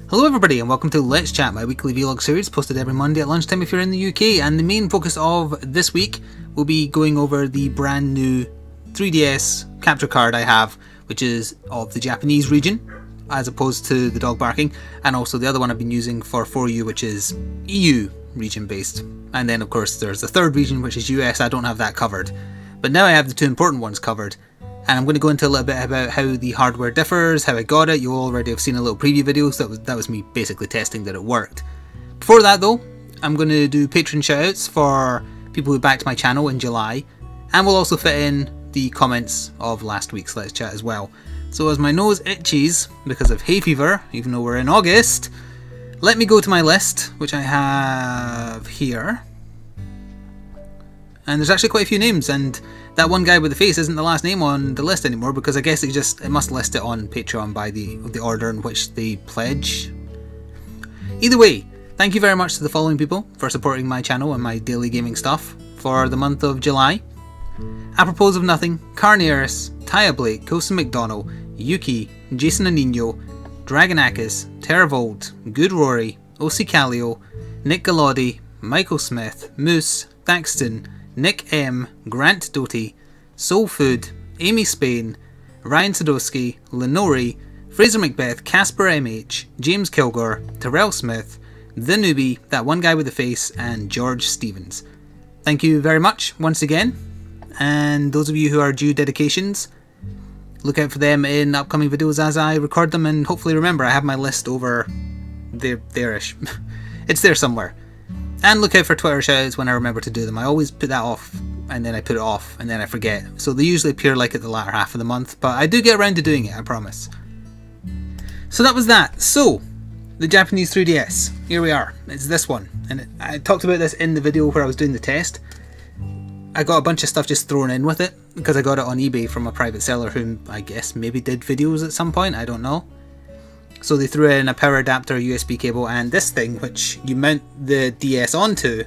Hello everybody and welcome to Let's Chat, my weekly vlog series posted every Monday at lunchtime if you're in the UK, and the main focus of this week will be going over the brand new 3DS capture card I have, which is of the Japanese region as opposed to the dog barking, and also the other one I've been using for you, which is EU region based. And then of course there's the third region, which is US. I don't have that covered, but now I have the two important ones covered. And I'm going to go into a little bit about how the hardware differs, how I got it. You already have seen a little preview video, so that was me basically testing that it worked. Before that though, I'm going to do Patron shoutouts for people who backed my channel in July, and we'll also fit in the comments of last week's Let's Chat as well. So as my nose itches because of hay fever, even though we're in August, let me go to my list, which I have here. And there's actually quite a few names, and that one guy with the face isn't the last name on the list anymore, because I guess it must list it on Patreon by the order in which they pledge. Either way, thank you very much to the following people for supporting my channel and my daily gaming stuff for the month of July. Apropos of Nothing, Carneris, Taya Blake, Coulson McDonald, Yuki, Jason Anino, Dragonakis, Terravold, Good Rory, OC Calio, Nick Galodi, Michael Smith, Moose, Thaxton, Nick M, Grant Doty, Soul Food, Amy Spain, Ryan Sadowski, Lenore, Fraser Macbeth, Casper MH, James Kilgore, Terrell Smith, The Newbie, That One Guy with the Face, and George Stevens. Thank you very much once again, and those of you who are due dedications, look out for them in upcoming videos as I record them, and hopefully remember I have my list over there-ish. It's there somewhere. And look out for Twitter shoutouts when I remember to do them. I always put that off, and then I put it off, and then I forget. So they usually appear like at the latter half of the month, but I do get around to doing it, I promise. So that was that. So, the Japanese 3DS. Here we are. It's this one. And I talked about this in the video where I was doing the test. I got a bunch of stuff just thrown in with it, because I got it on eBay from a private seller who I guess maybe did videos at some point, I don't know. So they threw in a power adapter, USB cable, and this thing which you mount the DS onto,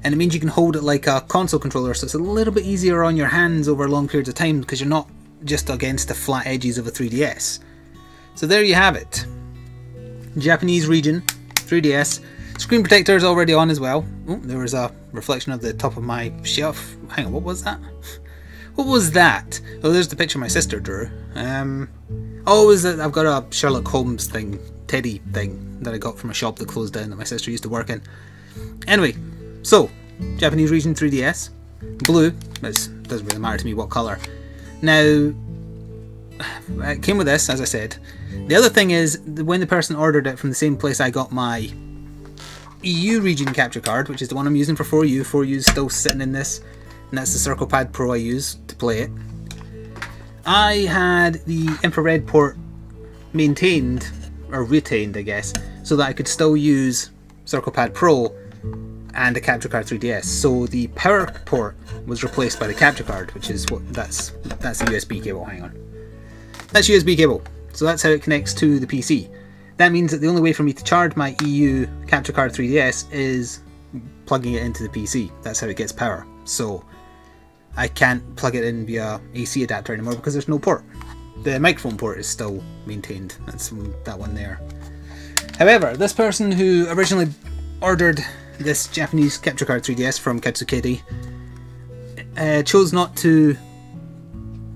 and it means you can hold it like a console controller, so it's a little bit easier on your hands over long periods of time because you're not just against the flat edges of a 3DS. So there you have it. Japanese region, 3DS. Screen protector is already on as well. Oh, there was a reflection of the top of my shelf. Hang on, what was that? What was that? Oh, there's the picture my sister drew. Oh, is it? I've got a Sherlock Holmes thing, teddy thing, that I got from a shop that closed down that my sister used to work in. Anyway, so, Japanese region 3DS. Blue, it doesn't really matter to me what colour. Now, it came with this, as I said. The other thing is, when the person ordered it from the same place I got my EU region capture card, which is the one I'm using for 4U. 4U is still sitting in this, and that's the Circle Pad Pro I use to play it. I had the infrared port maintained, or retained I guess, so that I could still use Circle Pad Pro and the Capture Card 3DS. So the power port was replaced by the capture card, which is what that's the USB cable. Hang on, that's USB cable. So that's how it connects to the PC. That means that the only way for me to charge my EU Capture Card 3DS is plugging it into the PC. That's how it gets power. So I can't plug it in via AC adapter anymore because there's no port. The microphone port is still maintained. That's that one there. However, this person who originally ordered this Japanese Capture Card 3DS from Katsukedi chose not to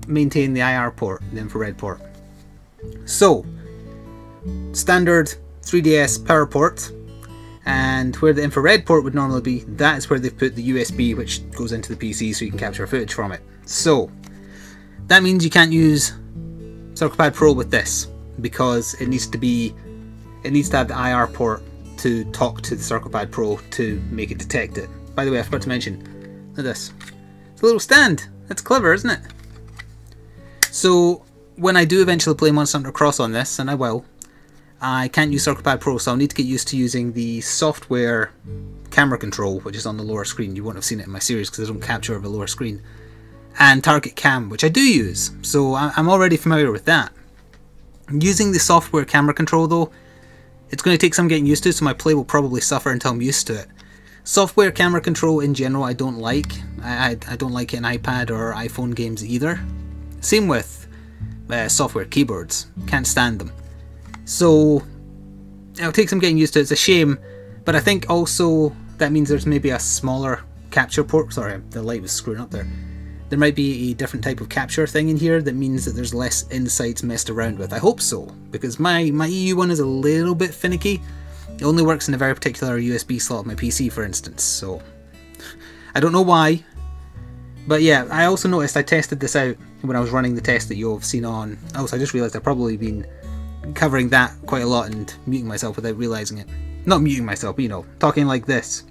maintain the IR port, the infrared port. So, standard 3DS power port, and where the infrared port would normally be, that is where they've put the USB, which goes into the PC so you can capture footage from it. So that means you can't use Circle Pad Pro with this, because it needs to have the IR port to talk to the Circle Pad Pro to make it detect it. By the way, I forgot to mention, look at this. It's a little stand. That's clever, isn't it? So when I do eventually play Monster Hunter Cross on this, and I will, I can't use Circle Pad Pro, so I'll need to get used to using the software camera control, which is on the lower screen. You won't have seen it in my series because I don't capture over the lower screen. And Target Cam, which I do use, so I'm already familiar with that. Using the software camera control though, it's going to take some getting used to, so my play will probably suffer until I'm used to it. Software camera control in general I don't like. I don't like it in iPad or iPhone games either. Same with software keyboards, can't stand them. So it'll take some getting used to. It's a shame, but I think also that means there's maybe a smaller capture port. Sorry, the light was screwing up there. There might be a different type of capture thing in here that means that there's less insides messed around with. I hope so, because my EU one is a little bit finicky. It only works in a very particular USB slot on my PC, for instance, so I don't know why. But yeah, I also noticed I tested this out when I was running the test that you'll have seen on. Also, I just realised I've probably been covering that quite a lot and muting myself without realising it. Not muting myself, but you know, talking like this.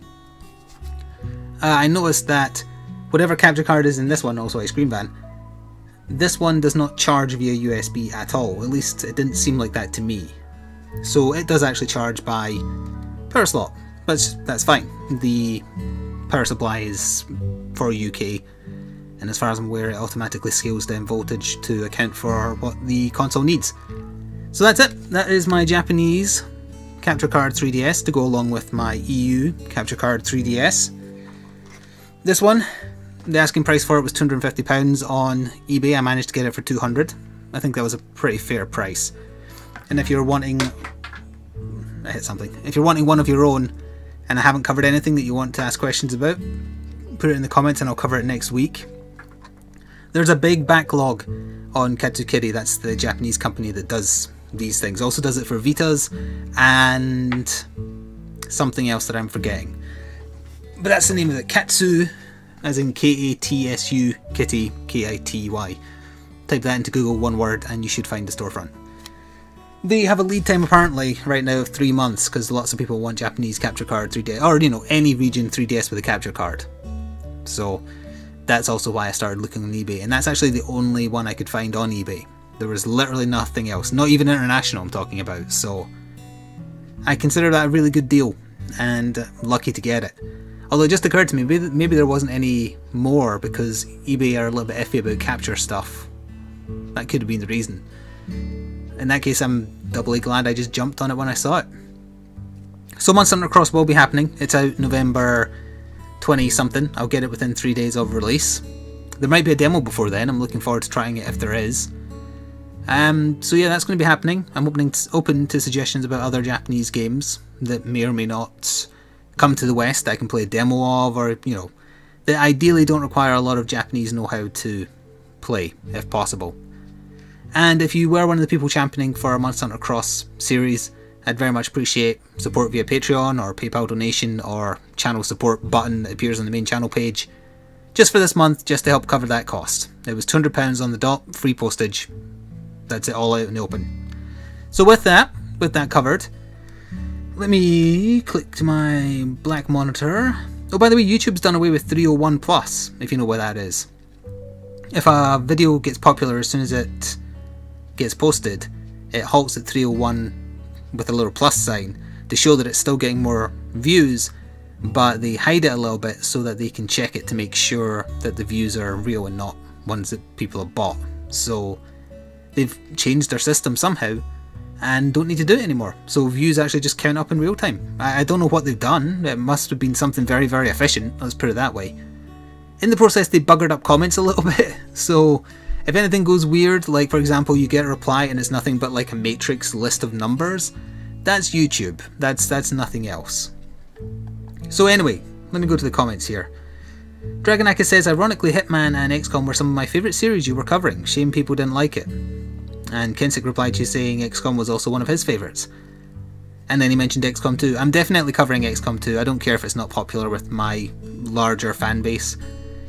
I noticed that whatever capture card is in this one, also a screen van, this one does not charge via USB at all. At least it didn't seem like that to me. So it does actually charge by power slot, but that's fine. The power supply is for UK, and as far as I'm aware it automatically scales down voltage to account for what the console needs. So that's it. That is my Japanese capture card 3DS to go along with my EU capture card 3DS. This one, the asking price for it was £250 on eBay. I managed to get it for £200. I think that was a pretty fair price. And if you're wanting... I hit something. If you're wanting one of your own and I haven't covered anything that you want to ask questions about, put it in the comments and I'll cover it next week. There's a big backlog on Katsukiri. That's the Japanese company that does these things. Also does it for Vitas and something else that I'm forgetting. But that's the name of it. Katsu, as in K-A-T-S-U, Kitty, K-I-T-Y. Type that into Google, one word, and you should find the storefront. They have a lead time apparently right now of 3 months because lots of people want Japanese capture card 3DS, or you know, any region 3DS with a capture card. So that's also why I started looking on eBay, and that's actually the only one I could find on eBay. There was literally nothing else, not even international I'm talking about, so I consider that a really good deal and lucky to get it. Although it just occurred to me, maybe there wasn't any more because eBay are a little bit iffy about capture stuff. That could have been the reason. In that case, I'm doubly glad I just jumped on it when I saw it. So Monster Hunter Cross will be happening. It's out November 20 something. I'll get it within 3 days of release. There might be a demo before then. I'm looking forward to trying it if there is. So yeah, that's going to be happening. I'm open to suggestions about other Japanese games that may or may not come to the West that I can play a demo of, or you know, that ideally don't require a lot of Japanese know-how to play, if possible. And if you were one of the people championing for a Monster Hunter Cross series, I'd very much appreciate support via Patreon or PayPal donation or channel support button that appears on the main channel page, just for this month, just to help cover that cost. It was £200 on the dot, free postage. That's it, all out in the open. So with that covered, let me click to my black monitor. Oh, by the way, YouTube's done away with 301 plus, if you know what that is. If a video gets popular as soon as it gets posted, it halts at 301 with a little plus sign to show that it's still getting more views, but they hide it a little bit so that they can check it to make sure that the views are real and not ones that people have bought. So they've changed their system somehow and don't need to do it anymore, so views actually just count up in real time. I don't know what they've done. It must have been something very, very efficient, let's put it that way. In the process they buggered up comments a little bit, so if anything goes weird, like for example you get a reply and it's nothing but like a matrix list of numbers, that's YouTube. That's nothing else. So anyway, let me go to the comments here. Dragonaka says, ironically Hitman and XCOM were some of my favourite series you were covering. Shame people didn't like it. And Kensik replied to you saying XCOM was also one of his favourites. And then he mentioned XCOM 2. I'm definitely covering XCOM 2. I don't care if it's not popular with my larger fan base.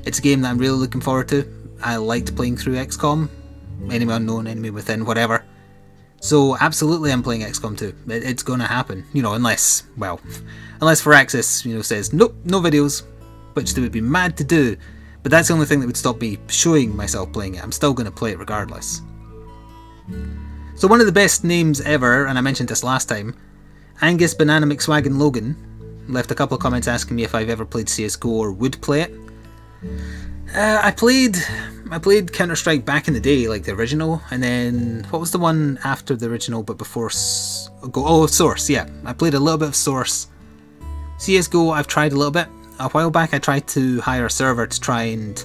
It's a game that I'm really looking forward to. I liked playing through XCOM. Enemy Unknown, Enemy Within, whatever. So absolutely I'm playing XCOM 2. It's going to happen. You know, unless Firaxis, you know, says, nope, no videos. Which they would be mad to do. But that's the only thing that would stop me showing myself playing it. I'm still going to play it regardless. So one of the best names ever, and I mentioned this last time, Angus Banana McSwaggin Logan, left a couple of comments asking me if I've ever played CSGO or would play it. I played Counter-Strike back in the day, like the original, and then what was the one after the original but before Source, yeah. I played a little bit of Source. CSGO I've tried a little bit. A while back I tried to hire a server to try and,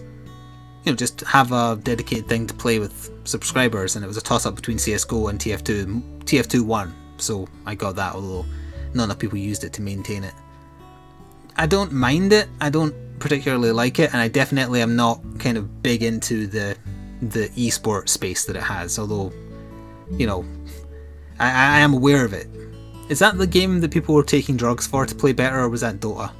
you know, just have a dedicated thing to play with subscribers, and it was a toss-up between CSGO and TF2 won. so I got that, although not enough people used it to maintain it. I don't mind it, I don't particularly like it, and I definitely am not kind of big into the esports space that it has, although, you know, I am aware of it. Is that the game that people were taking drugs for to play better, or was that Dota?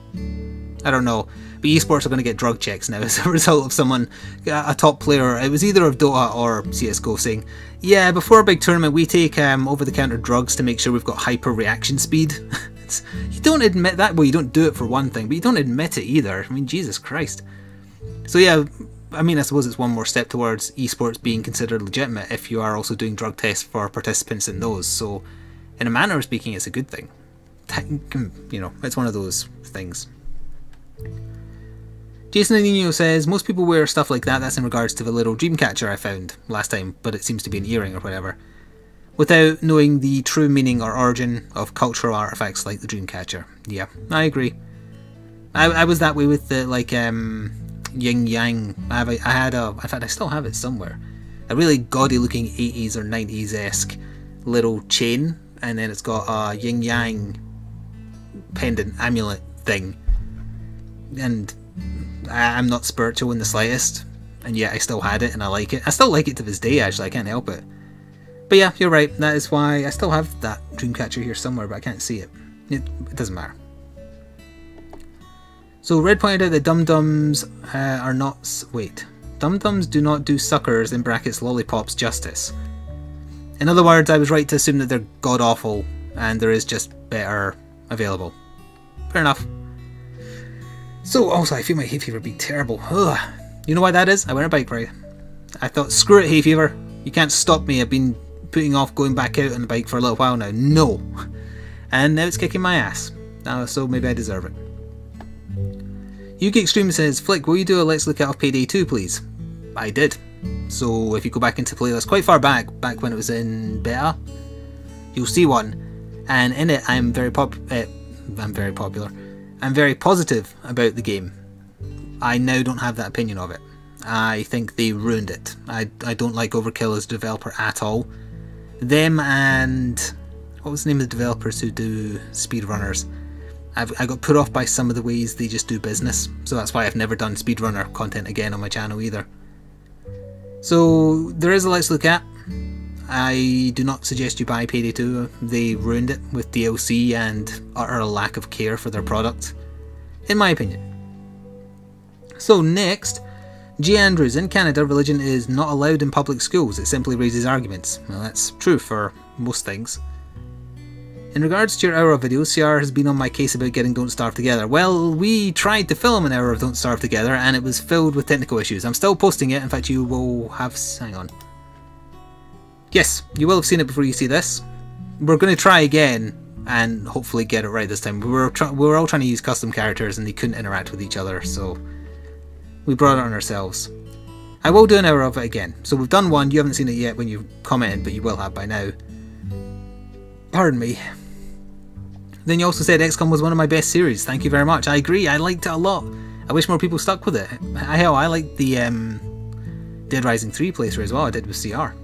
I don't know, but esports are going to get drug checks now as a result of someone, a top player, it was either of Dota or CSGO, saying, yeah, before a big tournament we take over-the-counter drugs to make sure we've got hyper reaction speed. You don't admit that, well, you don't do it for one thing, but you don't admit it either. I mean, Jesus Christ. So yeah, I mean, I suppose it's one more step towards esports being considered legitimate if you are also doing drug tests for participants in those, so in a manner of speaking, it's a good thing. You know, it's one of those things. Jason Anino says, most people wear stuff like that, that's in regards to the little dream catcher I found last time, but it seems to be an earring or whatever, without knowing the true meaning or origin of cultural artifacts like the dream catcher. Yeah, I agree. I was that way with the, like, yin yang. In fact I still have it somewhere, a really gaudy looking 80s or 90s-esque little chain, and then it's got a yin yang pendant amulet thing, and I'm not spiritual in the slightest, and yet I still had it and I like it. I still like it to this day, actually, I can't help it. But yeah, you're right, that is why I still have that Dreamcatcher here somewhere, but I can't see it. It doesn't matter. So Red pointed out that dum-dums are not... Wait. Dum-dums do not do suckers, in brackets lollipops, justice. In other words, I was right to assume that they're god-awful, and there is just better available. Fair enough. So, also, I feel my hay fever being terrible. Ugh. You know why that is? I went on a bike ride. I thought, screw it, hay fever. You can't stop me. I've been putting off going back out on the bike for a little while now. No. And now it's kicking my ass. So maybe I deserve it. UK Extreme says, Flik, will you do a Let's Look At of Payday 2, please? I did. So if you go back into playlist quite far back when it was in beta, you'll see one. And in it, I'm very popular. I'm very positive about the game. I now don't have that opinion of it. I think they ruined it. I don't like Overkill as a developer at all. Them and... what was the name of the developers who do speedrunners? I got put off by some of the ways they just do business, so that's why I've never done speedrunner content again on my channel either. So there is a Let's Look At. I do not suggest you buy Payday 2. They ruined it with DLC and utter lack of care for their product, in my opinion. So next, G. Andrews, in Canada religion is not allowed in public schools, it simply raises arguments. Well, that's true for most things. In regards to your hour of videos, CR has been on my case about getting Don't Starve Together. Well, we tried to film an hour of Don't Starve Together and it was filled with technical issues. I'm still posting it, in fact you will have... hang on. Yes, you will have seen it before you see this. We're going to try again and hopefully get it right this time. We were all trying to use custom characters and they couldn't interact with each other, so we brought it on ourselves. I will do an hour of it again. So we've done one, you haven't seen it yet when you commented, but you will have by now. Pardon me. Then you also said XCOM was one of my best series. Thank you very much. I agree, I liked it a lot. I wish more people stuck with it. Hell, I liked the Dead Rising 3 playthrough as well, I did with CR.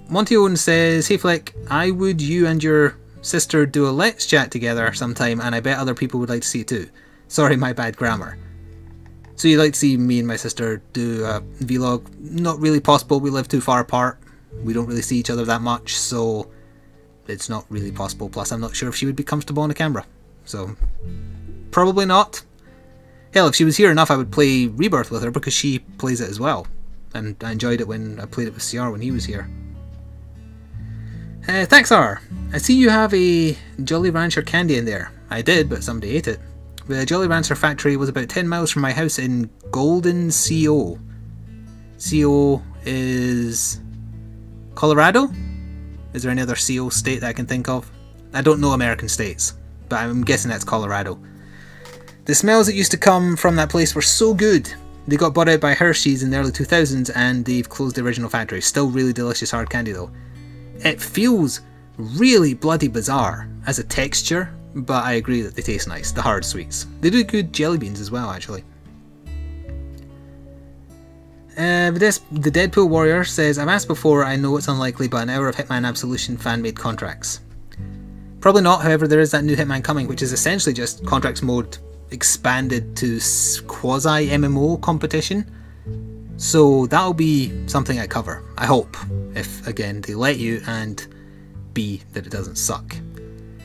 Monty Owen says, hey Flik, I would you and your sister do a Let's Chat together sometime, and I bet other people would like to see it too. Sorry, my bad grammar. So you'd like to see me and my sister do a vlog? Not really possible, we live too far apart. We don't really see each other that much, so it's not really possible. Plus I'm not sure if she would be comfortable on a camera. So, probably not. Hell, if she was here enough I would play Rebirth with her because she plays it as well. And I enjoyed it when I played it with CR when he was here. Thanks R. I see you have a Jolly Rancher candy in there. I did, but somebody ate it. The Jolly Rancher factory was about 10 miles from my house in Golden, CO. CO is... Colorado? Is there any other CO state that I can think of? I don't know American states, but I'm guessing that's Colorado. The smells that used to come from that place were so good. They got bought out by Hershey's in the early 2000s and they've closed the original factory. Still really delicious hard candy though. It feels really bloody bizarre as a texture, but I agree that they taste nice, the hard sweets. They do good jelly beans as well, actually. The Deadpool Warrior says, I've asked before, I know it's unlikely, but an hour of Hitman Absolution fan-made contracts. Probably not, however, there is that new Hitman coming, which is essentially just contracts mode expanded to quasi-MMO competition. So that'll be something I cover, I hope, if, again, they let you, and B, that it doesn't suck.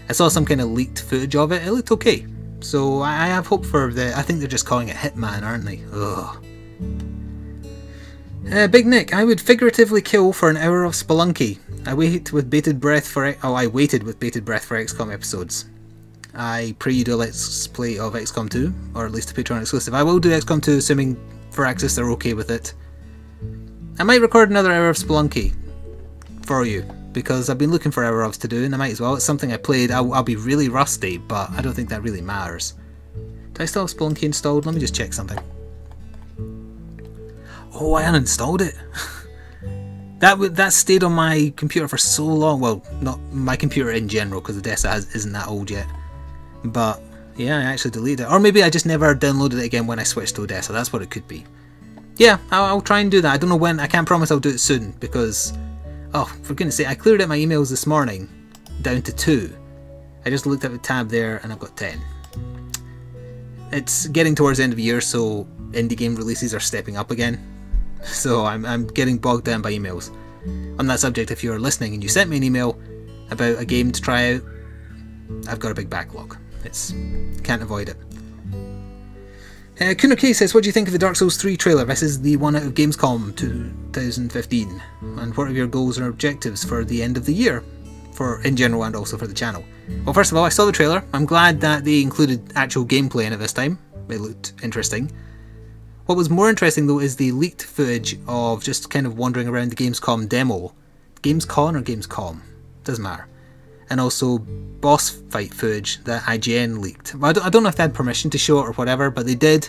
I saw some kind of leaked footage of it, it looked okay. So I have hope for I think they're just calling it Hitman, aren't they? Ugh. Big Nick, I would figuratively kill for an hour of Spelunky. I waited with bated breath for XCOM episodes. I pray you do a Let's Play of XCOM 2, or at least a Patron exclusive. I will do XCOM 2, assuming for Access they're okay with it. I might record another hour of Spelunky for you, because I've been looking for hour ofs to do, and I might as well. It's something I played. I'll be really rusty, but I don't think that really matters. Do I still have Spelunky installed? Let me just check something. Oh, I uninstalled it. That stayed on my computer for so long. Well, not my computer in general, because the Odessa isn't that old yet. But yeah, I actually deleted it. Or maybe I just never downloaded it again when I switched to Odessa. That's what it could be. Yeah, I'll try and do that. I don't know when. I can't promise I'll do it soon, because, oh, for goodness sake, I cleared out my emails this morning down to 2. I just looked at the tab there and I've got 10. It's getting towards the end of the year, so indie game releases are stepping up again. So I'm getting bogged down by emails. On that subject, if you're listening and you sent me an email about a game to try out, I've got a big backlog. Can't avoid it. Kuno K says, what do you think of the Dark Souls 3 trailer? This is the one out of Gamescom 2015. And what are your goals or objectives for the end of the year? In general and also for the channel. Well, first of all, I saw the trailer. I'm glad that they included actual gameplay in it this time. It looked interesting. What was more interesting though is the leaked footage of just kind of wandering around the Gamescom demo. Gamescom or Gamescom? Doesn't matter. And also boss fight footage that IGN leaked. I don't know if they had permission to show it or whatever, but they did.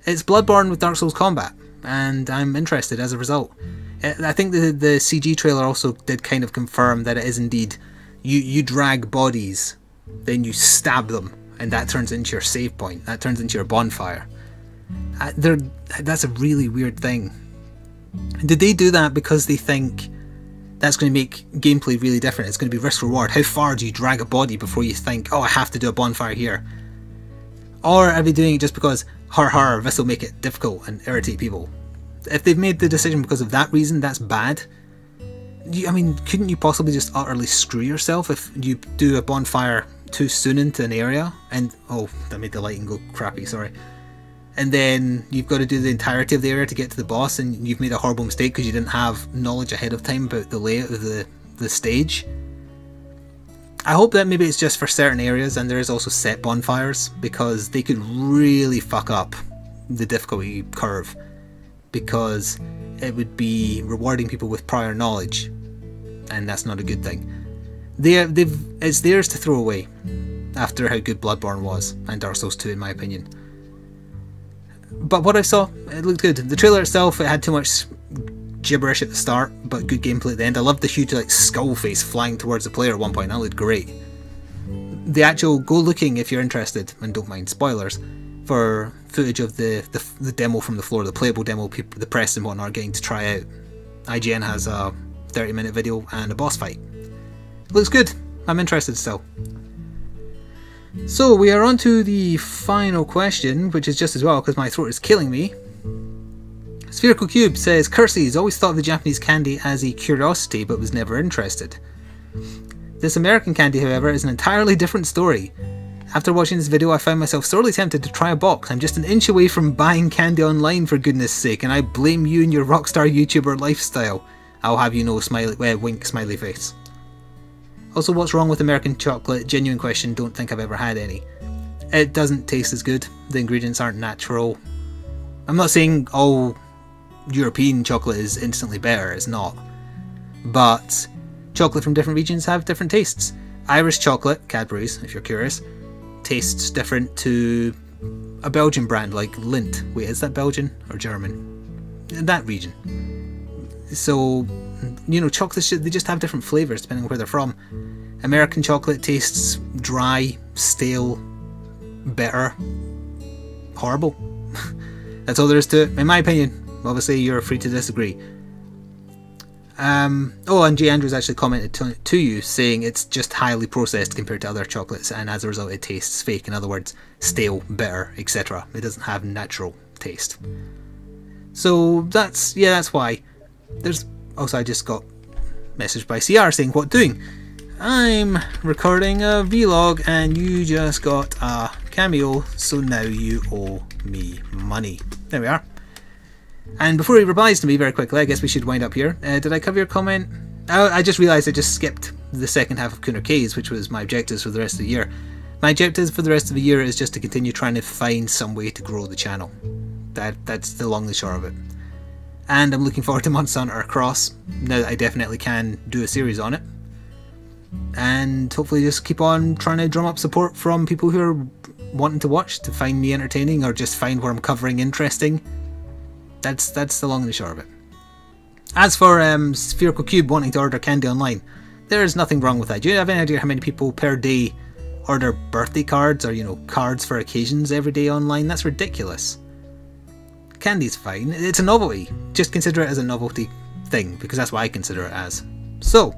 It's Bloodborne with Dark Souls combat, and I'm interested as a result. I think the CG trailer also did kind of confirm that it is indeed, you drag bodies, then you stab them, and that turns into your save point, that turns into your bonfire. That's a really weird thing. Did they do that because they think that's going to make gameplay really different? It's going to be risk reward. How far do you drag a body before you think, oh, I have to do a bonfire here? Or are they doing it just because, this will make it difficult and irritate people? If they've made the decision because of that reason, that's bad. I mean, couldn't you possibly just utterly screw yourself if you do a bonfire too soon into an area? And, oh, that made the lighting go crappy, sorry. And then you've got to do the entirety of the area to get to the boss, and you've made a horrible mistake because you didn't have knowledge ahead of time about the layout of the stage. I hope that maybe it's just for certain areas and there is also set bonfires, because they could really fuck up the difficulty curve, because it would be rewarding people with prior knowledge, and that's not a good thing. It's theirs to throw away after how good Bloodborne was, and Dark Souls 2 in my opinion. But what I saw, it looked good. The trailer itself, it had too much gibberish at the start, but good gameplay at the end. I loved the huge skull face flying towards the player at one point. That looked great. The actual, go looking if you're interested, and don't mind spoilers, for footage of the demo from the floor, the playable demo, the press and whatnot are getting to try out. IGN has a 30-minute video and a boss fight. Looks good. I'm interested still. So we are on to the final question, which is just as well because my throat is killing me. Spherical Cube says, Curses, always thought of the Japanese candy as a curiosity but was never interested. This American candy, however, is an entirely different story. After watching this video, I found myself sorely tempted to try a box. I'm just an inch away from buying candy online, for goodness sake, and I blame you and your rockstar YouTuber lifestyle. I'll have you know, wink smiley face. Also, what's wrong with American chocolate? Genuine question, don't think I've ever had any. It doesn't taste as good. The ingredients aren't natural. I'm not saying all European chocolate is instantly better, it's not. But chocolate from different regions have different tastes. Irish chocolate, Cadbury's, if you're curious, tastes different to a Belgian brand like Lindt. Wait, is that Belgian or German? In that region. So, you know, chocolates, they just have different flavours depending on where they're from. American chocolate tastes dry, stale, bitter, horrible. That's all there is to it, in my opinion. Obviously, you're free to disagree. Oh, and J. Andrews actually commented to you saying it's just highly processed compared to other chocolates, and as a result it tastes fake. In other words, stale, bitter, etc. It doesn't have natural taste. So that's why. There's also, I just got messaged by CR saying, what doing? I'm recording a vlog and you just got a cameo, so now you owe me money. There we are. And before he replies to me very quickly, I guess we should wind up here. Did I cover your comment? I just realised I just skipped the second half of Kunar K's, which was my objectives for the rest of the year. My objectives for the rest of the year is just to continue trying to find some way to grow the channel. That's the long and short of it. And I'm looking forward to Monster Hunter Cross, now that I definitely can do a series on it. And hopefully just keep on trying to drum up support from people who are wanting to watch, to find me entertaining, or just find what I'm covering interesting. That's the long and the short of it. As for Spherical Cube wanting to order candy online, there is nothing wrong with that. Do you have any idea how many people per day order birthday cards or, you know, cards for occasions every day online? That's ridiculous. Candy's fine. It's a novelty. Just consider it as a novelty thing, because that's what I consider it as. So,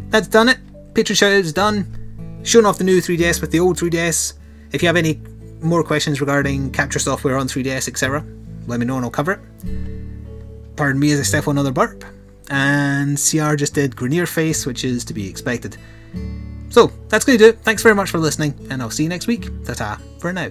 that's done it. Patron shoutouts done. Showing off the new 3DS with the old 3DS. If you have any more questions regarding capture software on 3DS, etc., let me know and I'll cover it. Pardon me as I stifle another burp. And CR just did Grenier face, which is to be expected. So, that's going to do it. Thanks very much for listening, and I'll see you next week. Ta-ta for now.